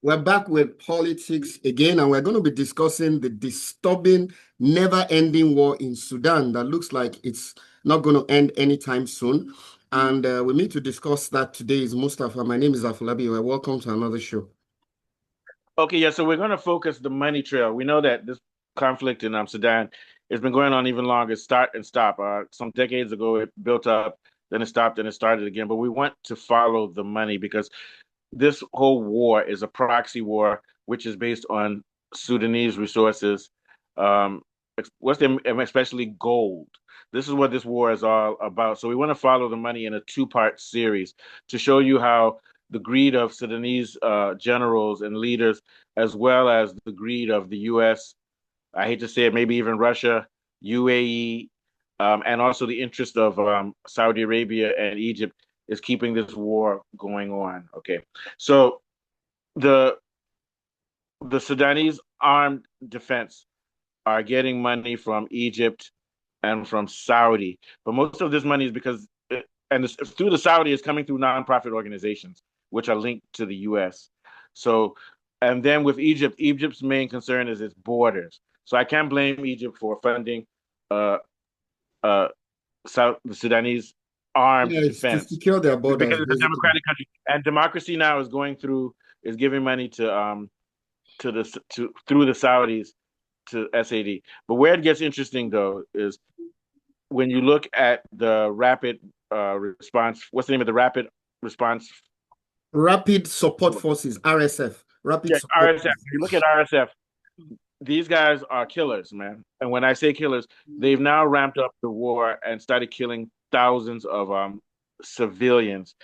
We're back with politics again, and we're going to be discussing the disturbing, never-ending war in Sudan that looks like it's not going to end anytime soon. And we need to discuss that today. Is Mustafa. My name is Afolabi. You're welcome to another show. Okay, yeah, so we're going to focus the money trail. We know that this conflict in Sudan has been going on even longer, start and stop. Some decades ago, it built up, then it stopped, and it started again. But we want to follow the money because this whole war is a proxy war, which is based on Sudanese resources, um, especially gold. This is what this war is all about. So we want to follow the money in a two-part series to show you how the greed of Sudanese generals and leaders, as well as the greed of the U.S., I hate to say it, maybe even Russia, UAE, and also the interest of Saudi Arabia and Egypt is keeping this war going on. Okay, so the the Sudanese armed defense are getting money from Egypt and from Saudi, but most of this money is because through the Saudi is coming through nonprofit organizations which are linked to the U.S. So, and then with Egypt, Egypt's main concern is its borders. So I can't blame Egypt for funding uh, uh, the Sudanese armed Yeah, it's to defense secure their because borders, it's a basically. democratic country, and democracy now is going through is giving money to through the Saudis to SAD. But where it gets interesting though is when you look at the rapid response. What's the name of the rapid response? Rapid Support Forces, RSF. Rapid Yeah, Support RSF. Forces. You look at RSF. These guys are killers, man. And when I say killers, they've now ramped up the war and started killing thousands of civilians.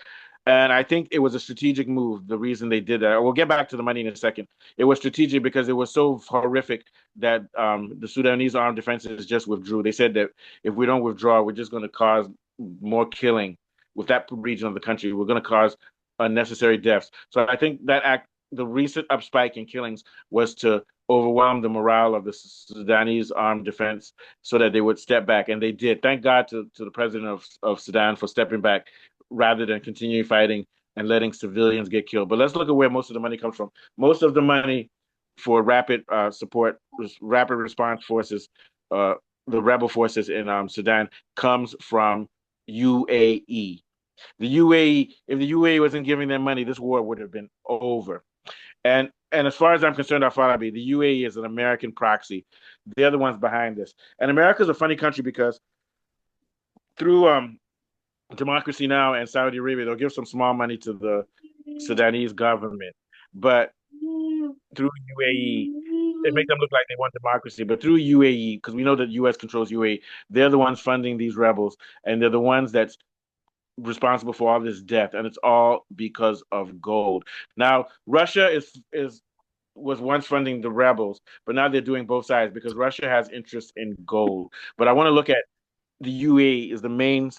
And I think it was a strategic move, the reason they did that. We'll get back to the money in a second. It was strategic because it was so horrific that the Sudanese armed defenses just withdrew. They said that if we don't withdraw, we're just going to cause more killing with that region of the country. We're going to cause unnecessary deaths. So I think that the recent upspike in killings was to overwhelm the morale of the Sudanese armed defense so that they would step back. And they did. Thank God to the president of Sudan for stepping back rather than continuing fighting and letting civilians get killed. But let's look at where most of the money comes from. Most of the money for rapid support, rapid response forces, uh, the rebel forces in Sudan comes from UAE. The UAE, if the UAE wasn't giving them money, this war would have been over. And as far as I'm concerned, Al-Farabi, the UAE is an American proxy. They're the ones behind this. And America's a funny country because through Democracy Now and Saudi Arabia, they'll give some small money to the Sudanese government, but through UAE, they make them look like they want democracy. But through UAE, because we know that U.S. controls UAE, they're the ones funding these rebels, and they're the ones that's responsible for all this death, and it's all because of gold. Now, Russia is was once funding the rebels, but now they're doing both sides because Russia has interest in gold. But I want to look at the UAE is the main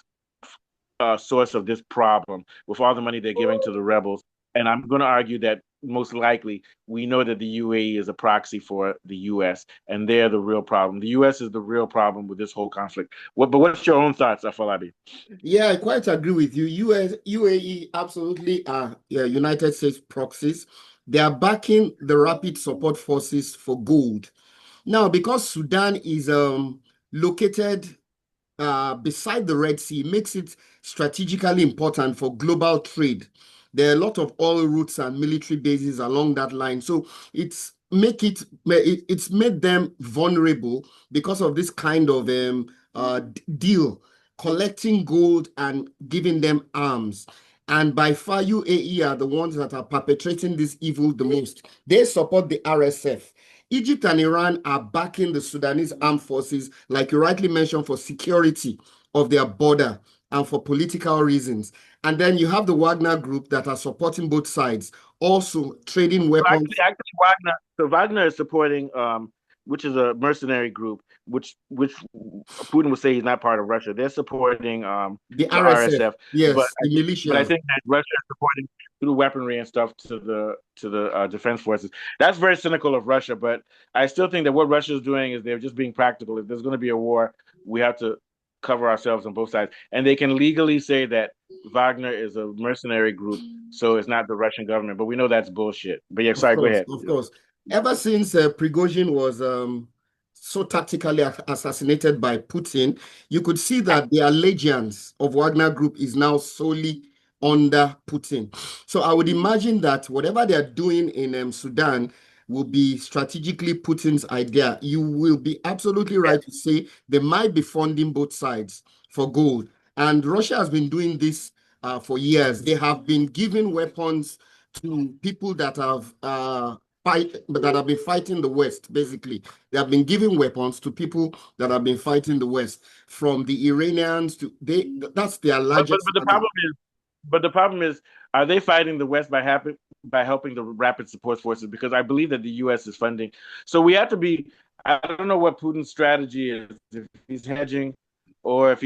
source of this problem with all the money they're giving to the rebels. And I'm going to argue that most likely we know that the UAE is a proxy for the US, and they're the real problem. The US is the real problem with this whole conflict. But what's your own thoughts, Afalabi? Yeah, I quite agree with you. UAE absolutely are United States proxies. They are backing the Rapid Support Forces for gold. Now, because Sudan is located beside the Red Sea, makes it strategically important for global trade. There are a lot of oil routes and military bases along that line. So it's made them vulnerable because of this kind of deal, collecting gold and giving them arms. And by far, UAE are the ones that are perpetrating this evil the most. They support the RSF. Egypt and Iran are backing the Sudanese armed forces, like you rightly mentioned, for security of their border and for political reasons. And then you have the Wagner group that are supporting both sides, also trading So weapons. Wagner is supporting which is a mercenary group, which Putin would say he's not part of Russia. They're supporting The the RSF, RSF, yes, the but I militias. think that Russia is supporting through weaponry and stuff to the defense forces. That's very cynical of Russia, but I still think that what Russia is doing is they're just being practical. If there's going to be a war, we have to cover ourselves on both sides, and they can legally say that Wagner is a mercenary group, so it's not the Russian government. But we know that's bullshit. But yeah, Of sorry, go course, ahead. of course. Ever since Prigozhin was so tactically assassinated by Putin, you could see that the allegiance of Wagner Group is now solely under Putin. So I would imagine that whatever they are doing in Sudan will be strategically Putin's idea. You will be absolutely right to say they might be funding both sides for gold. And Russia has been doing this for years. They have been giving weapons to people that have that have been fighting the West. Basically, they have been giving weapons to people that have been fighting the West, from the Iranians to they. That's their largest But the target. problem is, are they fighting the West by helping the rapid support forces? Because I believe that the U.S. is funding. So we have to be. I don't know what Putin's strategy is. If he's hedging, or if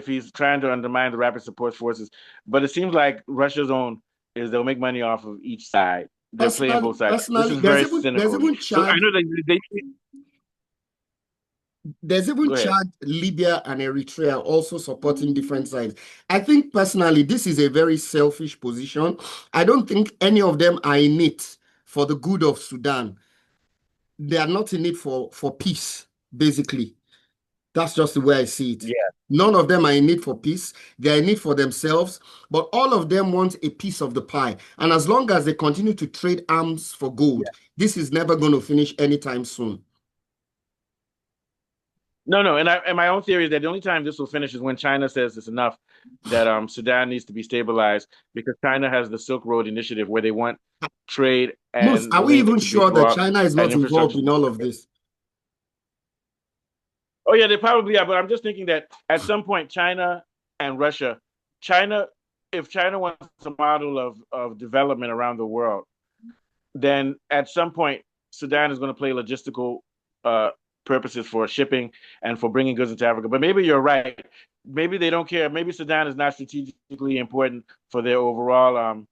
he's trying to undermine the rapid support forces. But it seems like Russia's own is they'll make money off of each side. They're playing Personally, both sides. This personally, is very there's cynical. even So I Chad. know they There's even go ahead. Chad, Libya, and Eritrea also supporting different sides. I think personally, this is a very selfish position. I don't think any of them are in it for the good of Sudan. They are not in it for peace, basically. That's just the way I see it. Yeah, None of them are in need for peace. They're in need for themselves, but all of them want a piece of the pie. And as long as they continue to trade arms for gold, yeah. this is never going to finish anytime soon. No, and my own theory is that the only time this will finish is when China says it's enough, that Sudan needs to be stabilized, because China has the Silk Road Initiative where they want trade Most, and are we even links to be sure that brought China is and not involved infrastructure. in all of this? Oh yeah, they probably are, but I'm just thinking that at some point China and Russia, China, if China wants a model of development around the world, then at some point Sudan is going to play logistical uh, purposes for shipping and for bringing goods into Africa. But maybe you're right. Maybe they don't care. Maybe Sudan is not strategically important for their overall.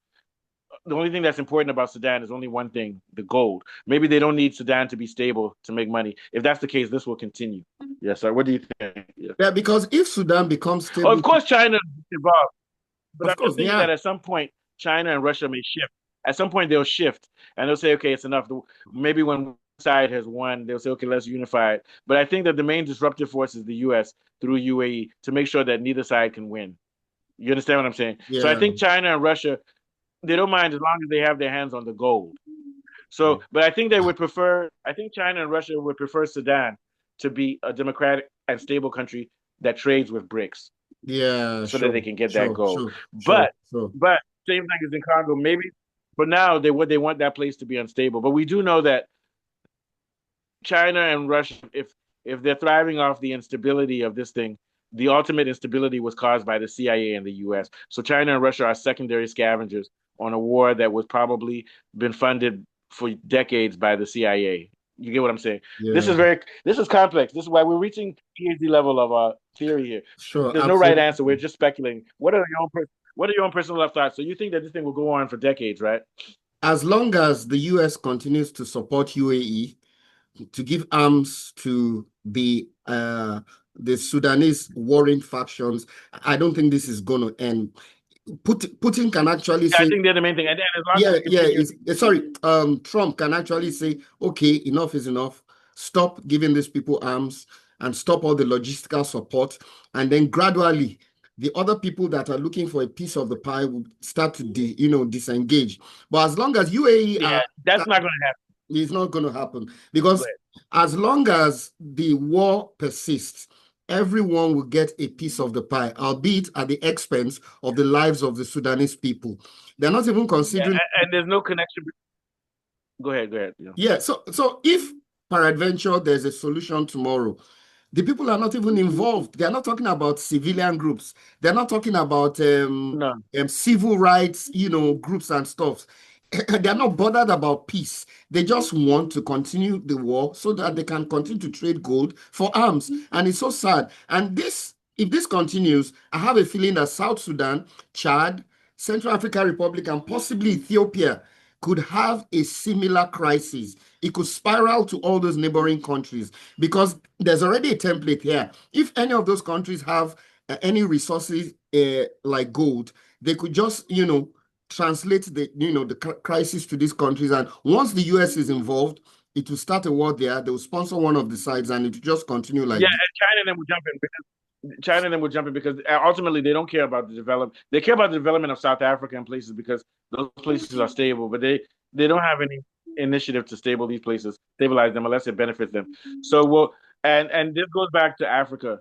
The only thing that's important about Sudan is only one thing: the gold. Maybe they don't need Sudan to be stable to make money. If that's the case, this will continue. Yes, sir. What do you think? Yeah. Yeah, because if Sudan becomes Oh, stable, of course, China is involved. But of I'm just course, thinking yeah, that at some point, China and Russia may shift. At some point, they'll shift and they'll say, okay, it's enough. Maybe when one side has won, they'll say, okay, let's unify it. But I think that the main disruptive force is the U.S. through UAE to make sure that neither side can win. You understand what I'm saying? So I yeah, think China and Russia, they don't mind as long as they have their hands on the gold. So, but I think I think China and Russia would prefer Sudan to be a democratic and stable country that trades with BRICS yeah, so that sure, they can get that sure, gold. sure, sure, But sure. but same thing as in Congo. Maybe for now they want that place to be unstable. But we do know that China and Russia, if they're thriving off the instability of this thing, the ultimate instability was caused by the CIA and the US. So China and Russia are secondary scavengers on a war that was probably been funded for decades by the CIA. You get what I'm saying? Yeah, This is complex. This is why we're reaching PhD level of theory here. sure, There's no right absolutely. answer. We're just speculating. What are your own personal thoughts? So you think that this thing will go on for decades, right? As long as the US continues to support UAE, to give arms to the Sudanese warring factions, I don't think this is going to end. Putin can actually Yeah, I say, think they're the main thing. And as long as yeah, it yeah, continues, sorry, Trump can actually say, okay, enough is enough. Stop giving these people arms and stop all the logistical support. And then gradually, the other people that are looking for a piece of the pie will start to, disengage. But as long as UAE yeah, are, that's not going to happen. it's not going to happen Go because ahead. as long as the war persists, everyone will get a piece of the pie, albeit at the expense of the lives of the Sudanese people. They're not even Yeah, considering. and there's no connection. Go ahead. Go ahead. Yeah. Yeah, so if peradventure there's a solution tomorrow, the people are not even involved. They're not talking about civilian groups. They're not talking about No. civil rights, groups and stuff. They're not bothered about peace. They just want to continue the war so that they can continue to trade gold for arms. And it's so sad. And if this continues, I have a feeling that South Sudan, Chad, Central African Republic, and possibly Ethiopia could have a similar crisis. It could spiral to all those neighboring countries because there's already a template here. If any of those countries have any resources like gold, they could just, translate the crisis to these countries. And once the US is involved, it will start a war there. They will sponsor one of the sides, and it will just continue Yeah, like this. and China and them would jump in because China and them would jump in because ultimately they don't care about the development. They care about the development of South Africa and places because those places are stable, but they don't have any initiative to stabilize them unless it benefits them. So well, and this goes back to Africa.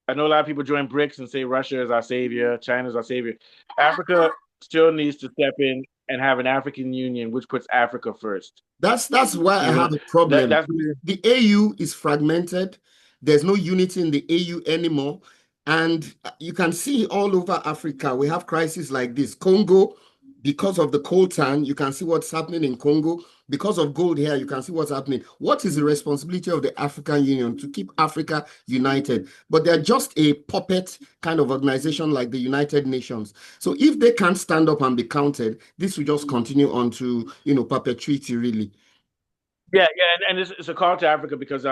I know a lot of people join BRICS and say Russia is our savior, China is our savior. Africa still needs to step in and have an African Union, which puts Africa first. That's why I You know have a problem. that's The AU is fragmented. There's no unity in the AU anymore. And you can see all over Africa, we have crises like this. Congo, because of the coltan, you can see what's happening in Congo. Because of gold here, you can see what's happening. What is the responsibility of the African Union to keep Africa united? But they're just a puppet kind of organization like the United Nations. So if they can't stand up and be counted, this will just continue on to, perpetuity, really. yeah, yeah, and it's a call to Africa because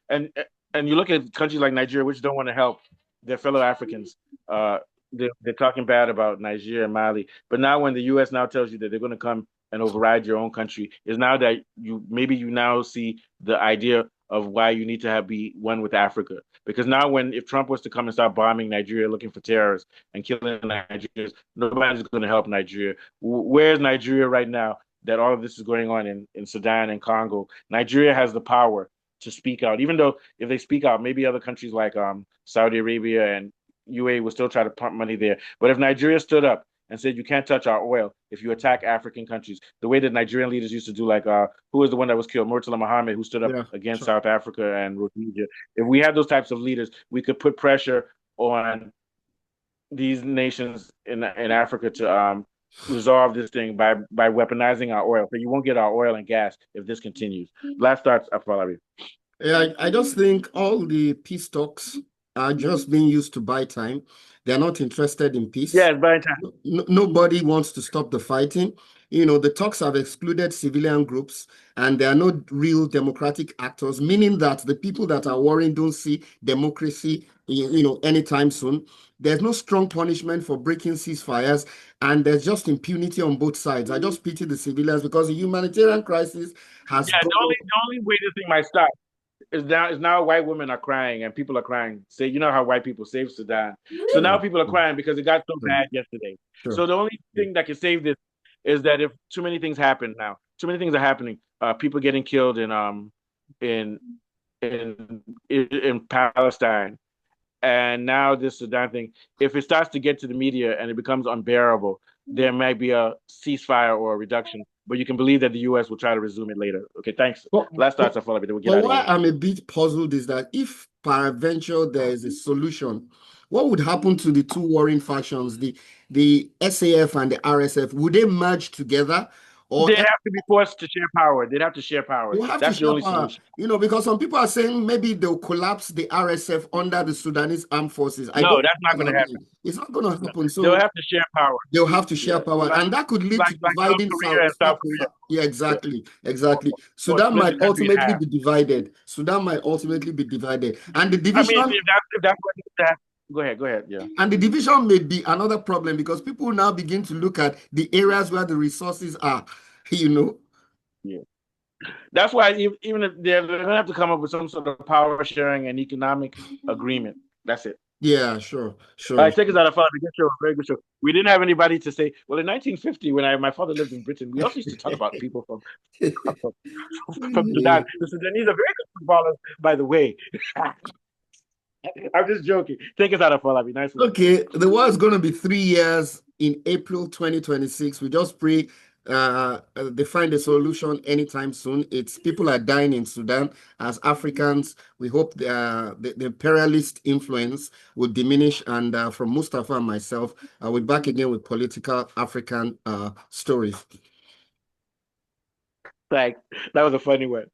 and and you look at countries like Nigeria, which don't want to help their fellow Africans. Uh, they're talking bad about Nigeria and Mali, but now when the U.S. now tells you that they're going to come and override your own country, is now that you now see the idea of why you need to be one with Africa. Because now when if Trump was to come and start bombing Nigeria, looking for terrorists and killing Nigerians, nobody's going to help Nigeria. Where's Nigeria right now? That all of this is going on in Sudan and Congo. Nigeria has the power to speak out, even though if they speak out, maybe other countries like Saudi Arabia and UAE will still try to pump money there. But if Nigeria stood up and said, you can't touch our oil if you attack African countries, the way that Nigerian leaders used to do, like who was the one that was killed, Murtala Muhammad, who stood up Yeah, against sure. South Africa and Rhodesia. If we had those types of leaders, we could put pressure on these nations in Africa to resolve this thing by weaponizing our oil. So you won't get our oil and gas if this continues. Last starts Afalabi. Yeah, I just think all the peace talks are just being used to buy time. They're not interested in Yeah, peace. it's buying time. Nobody wants to stop the fighting. The talks have excluded civilian groups, and there are no real democratic actors, meaning that the people that are warring don't see democracy, anytime soon. There's no strong punishment for breaking ceasefires, and there's just impunity on both sides. I just pity the civilians because the humanitarian crisis has Yeah, gone. the only way this thing might stop is now white women are crying and people are crying. Say, you know how white people saved Sudan. So now Sure, people are crying because it got so sure, bad yesterday. sure. So the only thing that can save this is that if too many things happen now, too many things are happening. People getting killed in in Palestine. And now this Sudan thing, if it starts to get to the media and it becomes unbearable, there might be a ceasefire or a reduction. But you can believe that the U.S. will try to resume it later. Okay, thanks. But, Last but, thoughts, I follow it. Then we'll get but out of why here. I'm a bit puzzled is that if peradventure there is a solution, what would happen to the two warring factions, the SAF and the RSF? Would they merge together, or They'd have to be forced to share power. They'd have to share power. you have to That's the share only power? solution. Because some people are saying maybe they'll collapse the RSF under the Sudanese armed forces. I No, don't that's know not what's going to happen. happening. It's not going to No. happen. They'll So have to share power. they'll have to share Yeah, power, and that could lead to like North dividing Korea South. and South Korea. Yeah, Yeah. exactly, exactly. Or Sudan split might the country in ultimately half. be divided. Sudan might ultimately be divided, and the I mean, division if that's what that. Go ahead. Go ahead. Yeah. and the division may be another problem because people now begin to look at the areas where the resources are. You know. Yeah. That's why even if they're going to have to come up with some sort of power sharing and economic agreement. That's it. Yeah, sure, All sure. right, take us out of fun. Good show, very good show. We didn't have anybody to say. Well, in 1950, when my father lived in Britain, we also used to talk about people from, from Sudan. The Sudanese are very good footballers, by the way. I'm just joking. Take us out of fun. I'd be nice one. Okay, the war is going to be 3 years in April 2026. We just pray they find a solution anytime soon. It's people are dying in Sudan. As Africans, we hope the imperialist influence will diminish. And from Mustafa and myself, we're back again with political African stories. Thanks. That was a funny one.